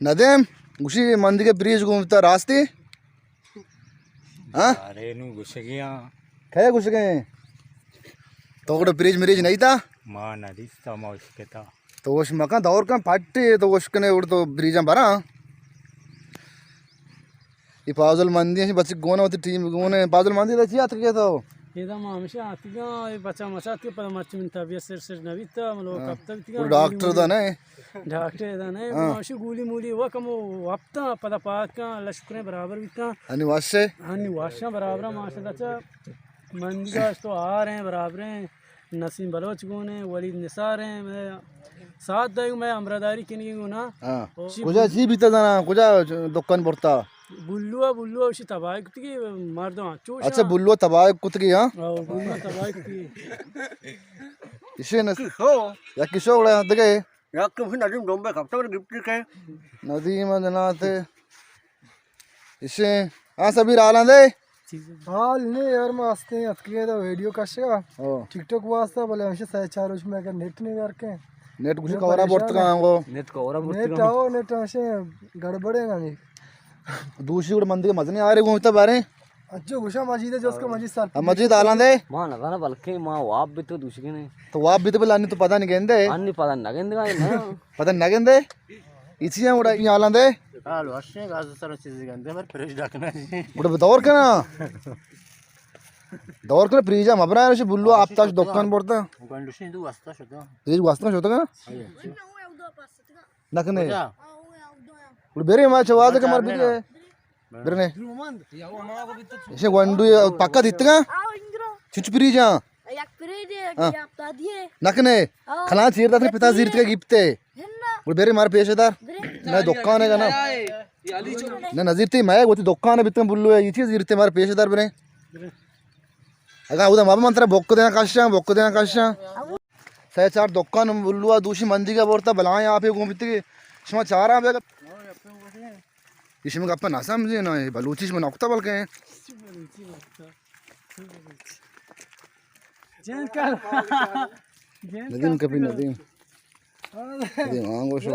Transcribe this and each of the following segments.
नदीम गुशी मंदी के ब्रिज घूमता रास्ते हाँ अरे नु घुस गया क्या घुस गए तो ब्रिज मरीज नहीं था मां नदी था मां उसके था तो उस मकान दौर का फाटे तो उसकने उड़ तो ब्रिज भरा ये पाजल मंदी है बच्चे गोने होती टीम गोने पाजल मंदी तो चिया तक तो इधर मामशा आतीगा ये बच्चा मचा के पर मच में तबियत सिर नवीता मतलब कब तक तीगा डॉक्टर दा नहीं डॉक्टर दा नहीं मामशी गुली मूली वो कम वक्ता पता पात का अल्लाह शुक्र है बराबर भी का अनिवास से वाशा बराबर माशाल्लाह अच्छा मंदिर तो आ रहे हैं बराबर हैं नसीम बलोच गोने वलीद निसार हैं मैं साथ दाई मैं अमरादारी के नहीं ना हाँ कुछ जी भी तो ना कुछ दुकान पड़ता बुल्लुआ बुल्लुआ उसी तबाही कुछ की मार दो चोश अच्छा बुल्लुआ तबाह कुछ की हाँ बुल्लुआ तबाही कुछ की इसे न या किसो उड़ा देखे या कभी नदीम डोंबे कब तक गिफ्ट के नदी में जनाते इसे हाँ सभी राला दे हाल नहीं यार मैं आस्ते हैं अतकिए तो वीडियो कशेगा टिकटॉक वास्ता बोले हमसे सही चार उसमें अगर नेट नहीं करके नेट कुछ कवरा बोलते कहाँ वो नेट कवरा नेट आओ नेट हमसे गड़बड़ेगा नहीं दूसरी उड़ मंदिर के मजे नहीं आ रहे घूमता बारे अच्छो गुशा मस्जिद है जो उसका मस्जिद साल अब मस्जिद आला दे मां ना ना बल्कि मां वाप भी तो दूसरी ने तो वाप भी तो लानी तो पता नहीं कहते अन्नी पता ना कहते का ना पता नहीं कहते इसी उड़ा ये आला दे हाल वर्षे गाज सर चीज कहते पर फ्रेश डाकना उड़ा दौर करना दौर कर प्रीजा मबरा है बुल्लू आप ताश दुकान पड़ता कंडीशन तू वास्ता शतो प्रीज वास्तव में होता का नकने उड़ बेरे मैं चवाद के मर बिके बेरने इसे वंडू पक्का दित्तगा चिच प्रीजा नकने खला चीर दातने पिता जीरत के गिफ्ते उड़ बेरे मार पेशेदार मैं दुकान है ना ना नजीर थी मैं वो दुकान है बित्ते बुल्लू है ये चीज जीरते मार पेशेदार बने अगर उधर मामा मंत्रा बोक्को देना काशा सह चार दुकान बुल्लुआ दूसरी मंदी का बोलता बलाएं आप ही घूमते के इसमें चार आप इसमें का अपन ना समझे ना बलूची में नौकता बल के नदीम कभी नदीम आंगो शो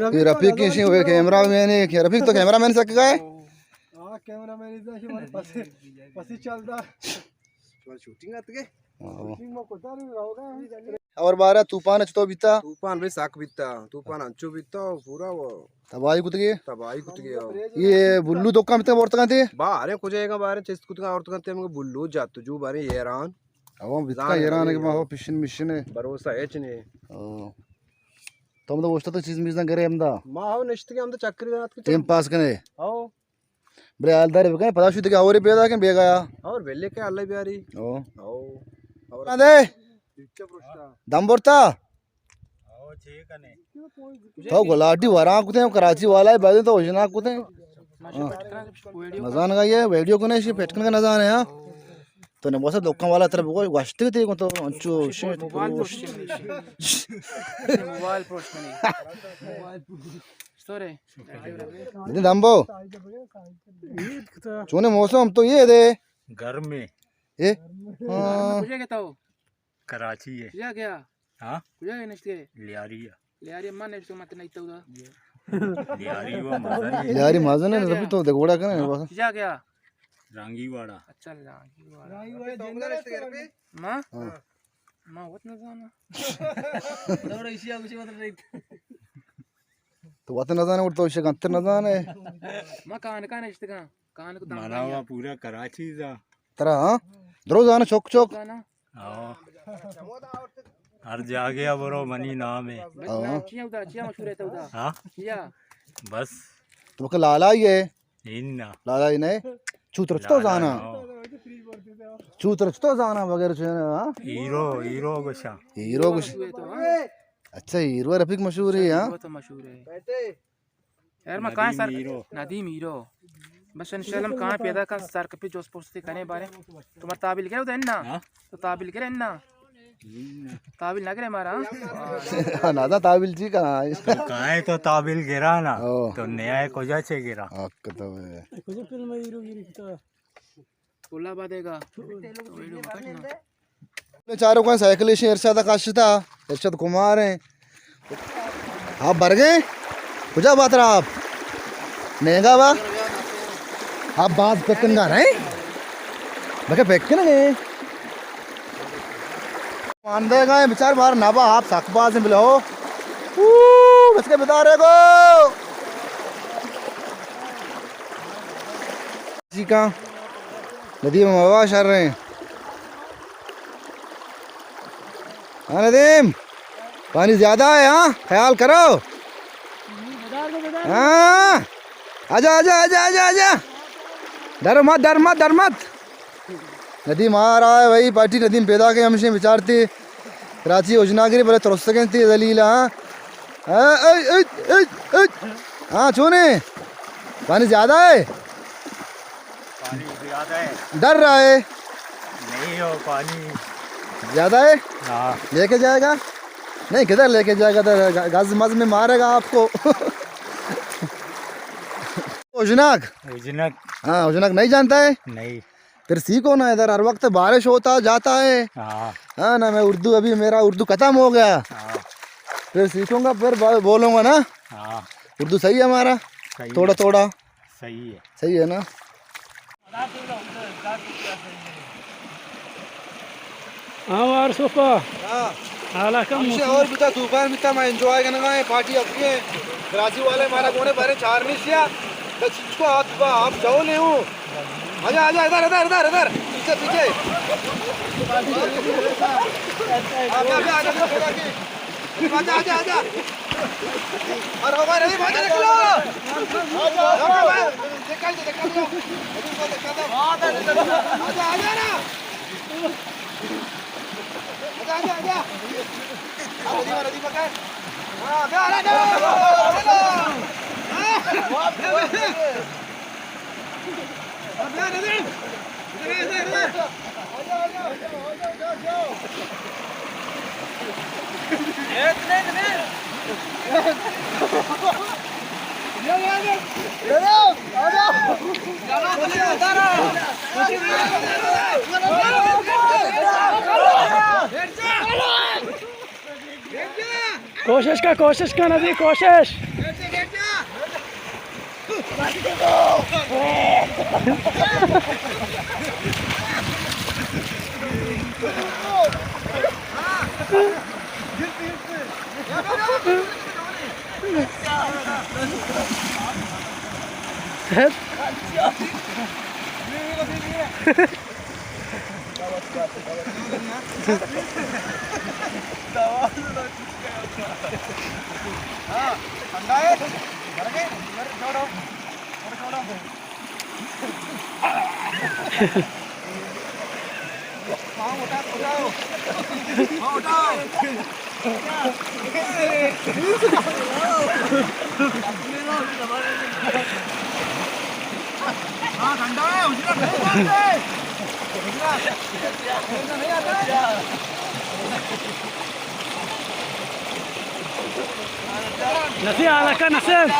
ये रफीक की सी कैमरा मैन है रफीक तो कैमरा मैन सक गए हां कैमरा मैन इधर से मारे पसी चलता शूटिंग आते के शूटिंग में कोता नहीं होगा और बारह तूफान तो बीता तूफान भाई साक बीता तूफान अंचो बीता पूरा वो तबाही कुछ गए तबाही कुछ गया ये बुल्लू दुकान में औरत थे बाहर कुछ आएगा बाहर चेस्ट कुछ औरत करते हैं बुल्लू जातु जो बारे येरान अब बिता येरान के माहो पिशन मिशन है भरोसा है चने तुम तो वोस्ता तो चीज मिस ना करे हमदा माहो नेक्स्ट के हम तो चक्री रात के टाइम पास करे आओ बरे आलदार बे पता शुद्ध के और बेदा के बेगा और वेले के अल्लाह प्यारी ओ आओ और दे दम बोरता आओ ठीक है ने तो गुलाटी वरा कुते कराची वाला है बादे तो होजना कुते नजान का ये वीडियो को नहीं पेटकन का नजान है हां तो ने बहुत दुकान वाला तरफ को वास्ते थे को तो अंचो मोबाइल पोस्ट में मोबाइल स्टोरी नहीं दम्बो चोने मौसम तो ये दे घर में ए मुझे कहता हो कराची है क्या क्या हाँ मुझे नेक्स्ट के लियारिया यार ये माने तो मत नहीं तो लियारी वो मदन यार मजा नहीं रबी तो देखोड़ा कने बस क्या क्या रांगीवाड़ा अच्छा मां मां वो ना जाना दौड़ एशिया कुछ बता रही तो वत न जाने तो इसे अंतर न जाने मां कान नेक्स्ट का कान को माना हुआ पूरा कराची था तेरा हां दरो जाना चौक चौक ना आओ हर जागे बरो मनी नाम है चिया मशहूर है तो हाँ चिया बस तो के लाला ही है इन्ना लाला ही नहीं चूतर तो जाना चूतर तो जाना वगैरह से हां हीरो हीरो गुशा हीरो कुछ अच्छा हीरो रफीक मशहूर है हां वो तो मशहूर है यार मैं कहां सर नदीम हीरो बस इंशाल्लाह कहां पैदा का सर कपि जोस पोस्ट कने बारे तुम्हारा ताबिल करे तो इन्ना तो ताबिल करे इन्ना ताबिल ना करे हमारा नादा ताबिल जी का काहे तो ताबिल गिरा ना तो न्याय को जाचे गिरा हक तो है कुछ फिल्म हीरो गिरी तो बोला बादेगा चारों का साइकिल से इरशाद काशिता इरशाद कुमार है आप भर गए कुछ बात रहा आप नेगा बा आप बात पेकन का नहीं बके पेक के ना गए मान देगा ये बेचार बाहर नाबा आप साकबाज में मिलो बस के बता रहे को जी का नदी में हवा चल रहे हैं। हाँ नदीम पानी ज्यादा है हाँ ख्याल करो। हाँ आजा आजा आजा आजा आजा डर मत डर मत डर मत। नदीम आ रहा है भाई पार्टी नदीम पैदा के हमसे विचारती कराची योजनागिरी बोले तरस सकें थी दलीला हाँ छूने पानी ज्यादा है पानी ज्यादा है डर रहा है नहीं हो पानी ज्यादा है हाँ लेके जाएगा नहीं किधर लेके जाएगा गज मज में मारेगा आपको उजनाक उजनक हाँ उजनाक नहीं जानता है नहीं फिर सीखो ना इधर हर वक्त बारिश होता जाता है हाँ हाँ ना मैं उर्दू अभी मेरा उर्दू खत्म हो गया हाँ फिर सीखूंगा फिर बोलूंगा ना हाँ उर्दू सही है हमारा सही थोड़ा थोड़ा सही है ना हाँ वार सोफा हाँ हाला कम हमसे और भी था तूफान भी था मैं एंजॉय करना है पार्टी अपनी है कराची वाले हमारा कोने बारे चार नहीं किया तो इसको आप जाओ ले हूँ आजा आजा इधर इधर इधर इधर पीछे पीछे आजा आजा आजा आजा आजा आजा अरे हो गया रेडी बाजा निकलो आजा निकल दो आजा आजा ना आजा आजा आजा नदी पकड़ हाँ क्या आ रहा कोशिश का नदी कोशिश ठंडा है भर गए छोड़ो छोड़ो पाँव उठाओ पाँव उठाओ हाँ ठंडा है उजला नहीं आता नसी हाला का नसर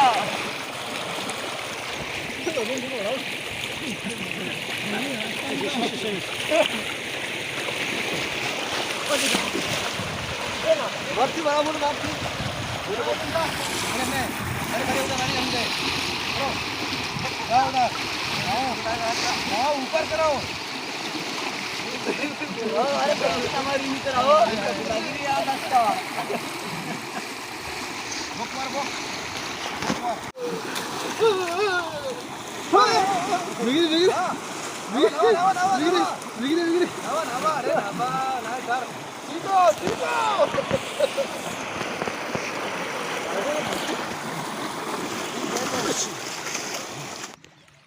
वापसी बराबर वापसी अरे खड़े होकर नहीं हमसे आओ ऊपर कराओ अरे हमारी नीचे आओ बुक मार बुक बिगिरी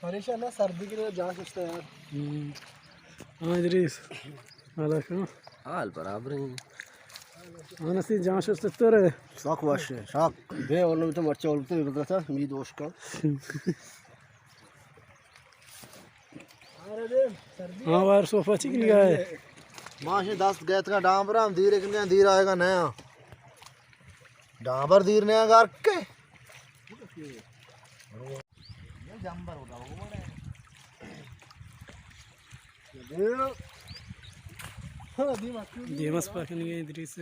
परेशान है सर्दी के लिए जा सकते हैं यार हाँ इदरीस हाला का हाल बराबर है हाँ नसी जांच तो रे शौक वाश शौक बे और लोग तो मर्चा और तो बता मी दोस्त का हाँ वार सोफा चिक लिया है माशे 10 गैत का डांबर हम धीरे किने धीरे आएगा नया डांबर धीर नया गार के दिमस पर के लिए इदरीस